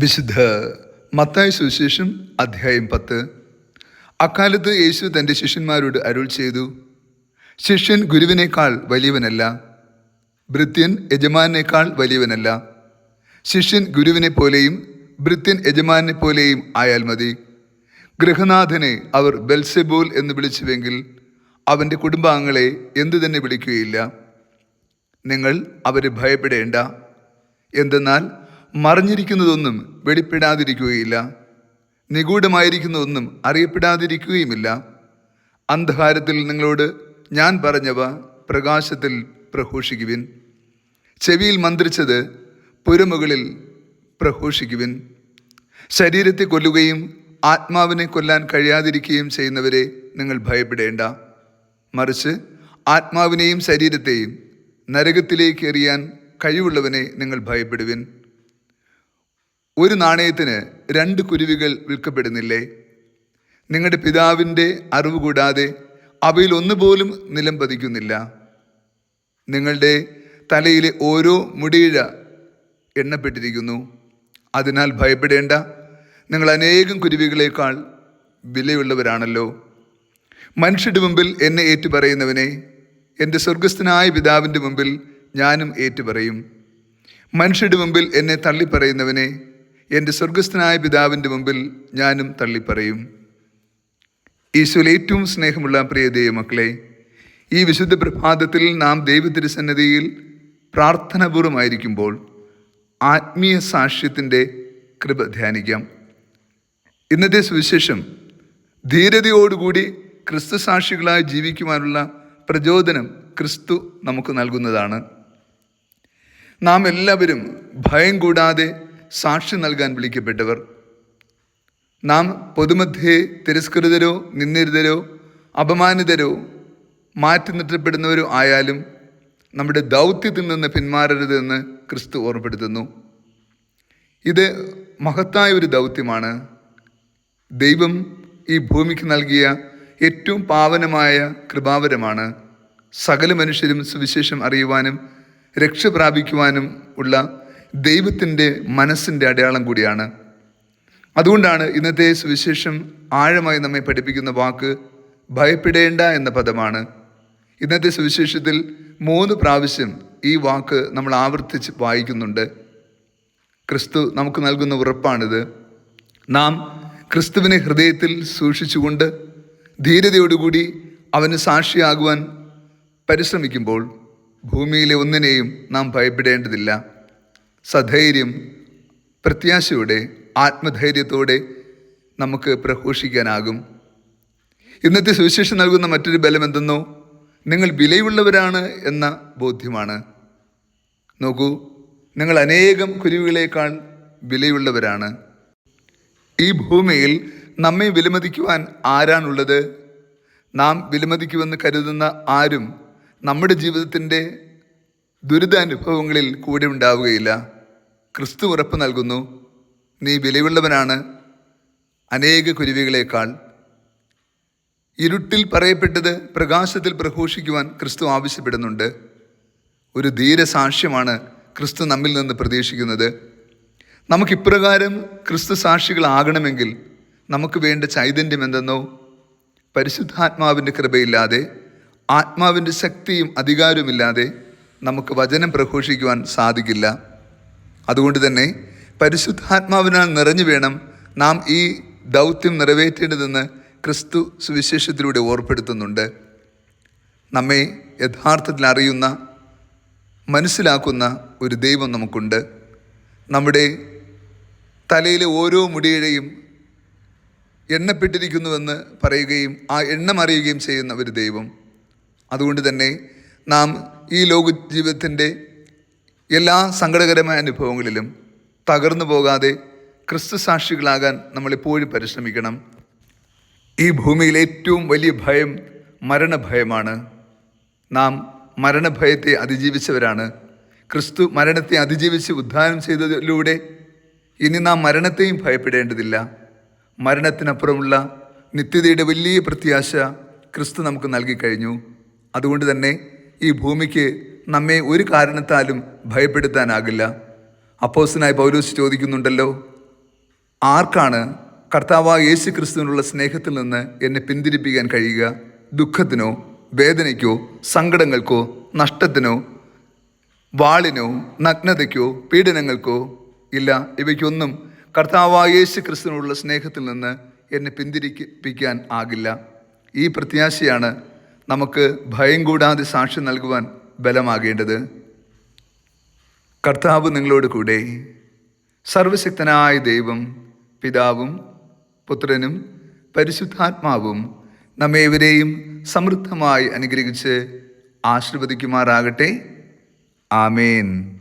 വിശുദ്ധ മത്തായി സുവിശേഷം അധ്യായം 10. അക്കാലത്ത് യേശു തൻ്റെ ശിഷ്യന്മാരോട് അരുൾ ചെയ്തു, ശിഷ്യൻ ഗുരുവിനേക്കാൾ വലിയവനല്ല, ഭൃത്യൻ യജമാനേക്കാൾ വലിയവനല്ല. ശിഷ്യൻ ഗുരുവിനെ പോലെയും ഭൃത്യൻ യജമാനെ പോലെയും ആയാൽ മതി. ഗൃഹനാഥനെ അവർ ബെൽസെബൂൽ എന്ന് വിളിച്ചുവെങ്കിൽ അവൻ്റെ കുടുംബാംഗങ്ങളെ എന്തു തന്നെ വിളിക്കുകയില്ല. നിങ്ങൾ അവരെ ഭയപ്പെടേണ്ട. എന്തെന്നാൽ മറഞ്ഞിരിക്കുന്നതൊന്നും വെളിപ്പെടാതിരിക്കുകയില്ല, നിഗൂഢമായിരിക്കുന്നതൊന്നും അറിയപ്പെടാതിരിക്കുകയുമില്ല. അന്ധകാരത്തിൽ നിങ്ങളോട് ഞാൻ പറഞ്ഞവ പ്രകാശത്തിൽ പ്രഘോഷിക്കുവിൻ. ചെവിയിൽ മന്ത്രിച്ചത് പുരമുകളിൽ പ്രഘോഷിക്കുവിൻ. ശരീരത്തെ കൊല്ലുകയും ആത്മാവിനെ കൊല്ലാൻ കഴിയാതിരിക്കുകയും ചെയ്യുന്നവരെ നിങ്ങൾ ഭയപ്പെടേണ്ട. മറിച്ച് ആത്മാവിനെയും ശരീരത്തെയും നരകത്തിലേക്ക് എറിയാൻ കഴിവുള്ളവനെ നിങ്ങൾ ഭയപ്പെടുവിൻ. ഒരു നാണയത്തിന് 2 കുരുവികൾ വിൽക്കപ്പെടുന്നില്ലേ? നിങ്ങളുടെ പിതാവിൻ്റെ അറിവ് കൂടാതെ അവയിൽ ഒന്നുപോലും നിലം പതിക്കുന്നില്ല. നിങ്ങളുടെ തലയിലെ ഓരോ മുടിയിഴ എണ്ണപ്പെട്ടിരിക്കുന്നു. അതിനാൽ ഭയപ്പെടേണ്ട. നിങ്ങൾ അനേകം കുരുവികളേക്കാൾ വിലയുള്ളവരാണല്ലോ. മനുഷ്യരുടെ മുമ്പിൽ എന്നെ ഏറ്റുപറയുന്നവനെ എൻ്റെ സ്വർഗസ്ഥനായ പിതാവിൻ്റെ മുമ്പിൽ ഞാനും ഏറ്റുപറയും. മനുഷ്യരുടെ മുമ്പിൽ എന്നെ തള്ളിപ്പറയുന്നവനെ എൻ്റെ സ്വർഗസ്ഥനായ പിതാവിൻ്റെ മുമ്പിൽ ഞാനും തള്ളിപ്പറയും. ഈശോയിൽ ഏറ്റവും സ്നേഹമുള്ള പ്രിയ ദൈവമക്കളെ, ഈ വിശുദ്ധ പ്രഭാതത്തിൽ നാം ദൈവതിരുസന്നിധിയിൽ പ്രാർത്ഥനാപൂർവമായിരിക്കുമ്പോൾ ആത്മീയ സാക്ഷ്യത്തിൻ്റെ കൃപ ധ്യാനിക്കാം. ഇന്നത്തെ സുവിശേഷം ധീരതയോടുകൂടി ക്രിസ്തു സാക്ഷികളായി ജീവിക്കുവാനുള്ള പ്രചോദനം ക്രിസ്തു നമുക്ക് നൽകുന്നതാണ്. നാം എല്ലാവരും ഭയം കൂടാതെ സാക്ഷി നൽകാൻ വിളിക്കപ്പെട്ടവർ. നാം പൊതുമധ്യേ തിരസ്കൃതരോ നിന്ദിതരോ അപമാനിതരോ മാറ്റി നിർത്തപ്പെടുന്നവരോ ആയാലും നമ്മുടെ ദൗത്യത്തിൽ നിന്ന് പിന്മാറരുതെന്ന് ക്രിസ്തു ഓർമ്മപ്പെടുത്തുന്നു. ഇത് മഹത്തായ ഒരു ദൗത്യമാണ്. ദൈവം ഈ ഭൂമിക്ക് നൽകിയ ഏറ്റവും പാവനമായ കൃപാവരമാണ്. സകല മനുഷ്യരും സുവിശേഷം അറിയുവാനും രക്ഷ പ്രാപിക്കുവാനും ഉള്ള ദൈവത്തിൻ്റെ മനസ്സിൻ്റെ അടയാളം കൂടിയാണ്. അതുകൊണ്ടാണ് ഇന്നത്തെ സുവിശേഷം ആഴമായി നമ്മെ പഠിപ്പിക്കുന്ന വാക്ക് ഭയപ്പെടേണ്ട എന്ന പദമാണ്. ഇന്നത്തെ സുവിശേഷത്തിൽ 3 പ്രാവശ്യം ഈ വാക്ക് നമ്മൾ ആവർത്തിച്ച് വായിക്കുന്നുണ്ട്. ക്രിസ്തു നമുക്ക് നൽകുന്ന ഉറപ്പാണിത്. നാം ക്രിസ്തുവിനെ ഹൃദയത്തിൽ സൂക്ഷിച്ചുകൊണ്ട് ധീരതയോടുകൂടി അവന് സാക്ഷിയാകുവാൻ പരിശ്രമിക്കുമ്പോൾ ഭൂമിയിലെ ഒന്നിനെയും നാം ഭയപ്പെടേണ്ടതില്ല. സധൈര്യം, പ്രത്യാശയോടെ, ആത്മധൈര്യത്തോടെ നമുക്ക് പ്രഘോഷിക്കാനാകും. ഇന്നത്തെ സുവിശേഷം നൽകുന്ന മറ്റൊരു ബലം എന്തെന്നോ, നിങ്ങൾ വിലയുള്ളവരാണ് എന്ന ബോധ്യമാണ്. നോക്കൂ, നിങ്ങൾ അനേകം കുരുവികളേക്കാൾ വിലയുള്ളവരാണ്. ഈ ഭൂമിയിൽ നമ്മെ വിലമതിക്കുവാൻ ആരാണുള്ളത്? നാം വിലമതിക്കുമെന്ന് കരുതുന്ന ആരും നമ്മുടെ ജീവിതത്തിൻ്റെ ദുരിതാനുഭവങ്ങളിൽ കൂടെ ഉണ്ടാവുകയില്ല. ക്രിസ്തു ഉറപ്പ് നൽകുന്നു, നീ വിലയുള്ളവനാണ് അനേക കുരുവികളേക്കാൾ. ഇരുട്ടിൽ പറയപ്പെട്ടത് പ്രകാശത്തിൽ പ്രഘോഷിക്കുവാൻ ക്രിസ്തു ആവശ്യപ്പെടുന്നുണ്ട്. ഒരു ധീരസാക്ഷ്യമാണ് ക്രിസ്തു നമ്മിൽ നിന്ന് പ്രതീക്ഷിക്കുന്നത്. നമുക്കിപ്രകാരം ക്രിസ്തു സാക്ഷികളാകണമെങ്കിൽ നമുക്ക് വേണ്ട ചൈതന്യം എന്തെന്നോ, പരിശുദ്ധാത്മാവിൻ്റെ കൃപയില്ലാതെ, ആത്മാവിൻ്റെ ശക്തിയും അധികാരവുമില്ലാതെ നമുക്ക് വചനം പ്രഘോഷിക്കുവാൻ സാധിക്കില്ല. അതുകൊണ്ട് തന്നെ പരിശുദ്ധാത്മാവിനാൽ നിറഞ്ഞു വേണം നാം ഈ ദൗത്യം നിറവേറ്റേണ്ടതെന്ന് ക്രിസ്തു സുവിശേഷത്തിലൂടെ ഓർപ്പെടുത്തുന്നുണ്ട്. നമ്മെ യഥാർത്ഥത്തിൽ അറിയുന്ന, മനസ്സിലാക്കുന്ന ഒരു ദൈവം നമുക്കുണ്ട്. നമ്മുടെ തലയിലെ ഓരോ മുടിയിഴയും എണ്ണപ്പെട്ടിരിക്കുന്നുവെന്ന് പറയുകയും ആ എണ്ണം അറിയുകയും ചെയ്യുന്ന ഒരു ദൈവം. അതുകൊണ്ട് തന്നെ നാം ഈ ലോക ജീവിതത്തിൻ്റെ എല്ലാ സങ്കടകരമായ അനുഭവങ്ങളിലും തകർന്നു പോകാതെ ക്രിസ്തു സാക്ഷികളാകാൻ നമ്മളെപ്പോഴും പരിശ്രമിക്കണം. ഈ ഭൂമിയിൽ ഏറ്റവും വലിയ ഭയം മരണഭയമാണ്. നാം മരണഭയത്തെ അതിജീവിച്ചവരാണ്. ക്രിസ്തു മരണത്തെ അതിജീവിച്ച് ഉദ്ധാനം ചെയ്തതിലൂടെ ഇനി നാം മരണത്തെയും ഭയപ്പെടേണ്ടതില്ല. മരണത്തിനപ്പുറമുള്ള നിത്യതയുടെ വലിയ പ്രത്യാശ ക്രിസ്തു നമുക്ക് നൽകിക്കഴിഞ്ഞു. അതുകൊണ്ട് തന്നെ ഈ ഭൂമിക്ക് നമ്മെ ഒരു കാരണത്താലും ഭയപ്പെടുത്താനാകില്ല. അപ്പോസ്തലനായ പൗലോസ് ചോദിക്കുന്നുണ്ടല്ലോ, ആർക്കാണ് കർത്താവായ യേശു ക്രിസ്തുവിനുള്ള സ്നേഹത്തിൽ നിന്ന് എന്നെ പിന്തിരിപ്പിക്കാൻ കഴിയുക? ദുഃഖത്തിനോ, വേദനയ്ക്കോ, സങ്കടങ്ങൾക്കോ, നഷ്ടത്തിനോ, വാളിനോ, നഗ്നതയ്ക്കോ, പീഡനങ്ങൾക്കോ? ഇല്ല. ഇവയ്ക്കൊന്നും കർത്താവായ യേശു ക്രിസ്തുവിനുള്ള സ്നേഹത്തിൽ നിന്ന് എന്നെ പിന്തിരിപ്പിക്കാൻ ആകില്ല. ഈ പ്രത്യാശയാണ് നമുക്ക് ഭയം കൂടാതെ സാക്ഷ്യം നൽകുവാൻ ബലമാകേണ്ടത്. കർത്താവ് നിങ്ങളോട് കൂടെ. സർവശക്തനായ ദൈവം, പിതാവും പുത്രനും പരിശുദ്ധാത്മാവും നമ്മേവരെയും സമൃദ്ധമായി അനുഗ്രഹിച്ച് ആശീർവദിക്കുമാറാകട്ടെ. ആമേൻ.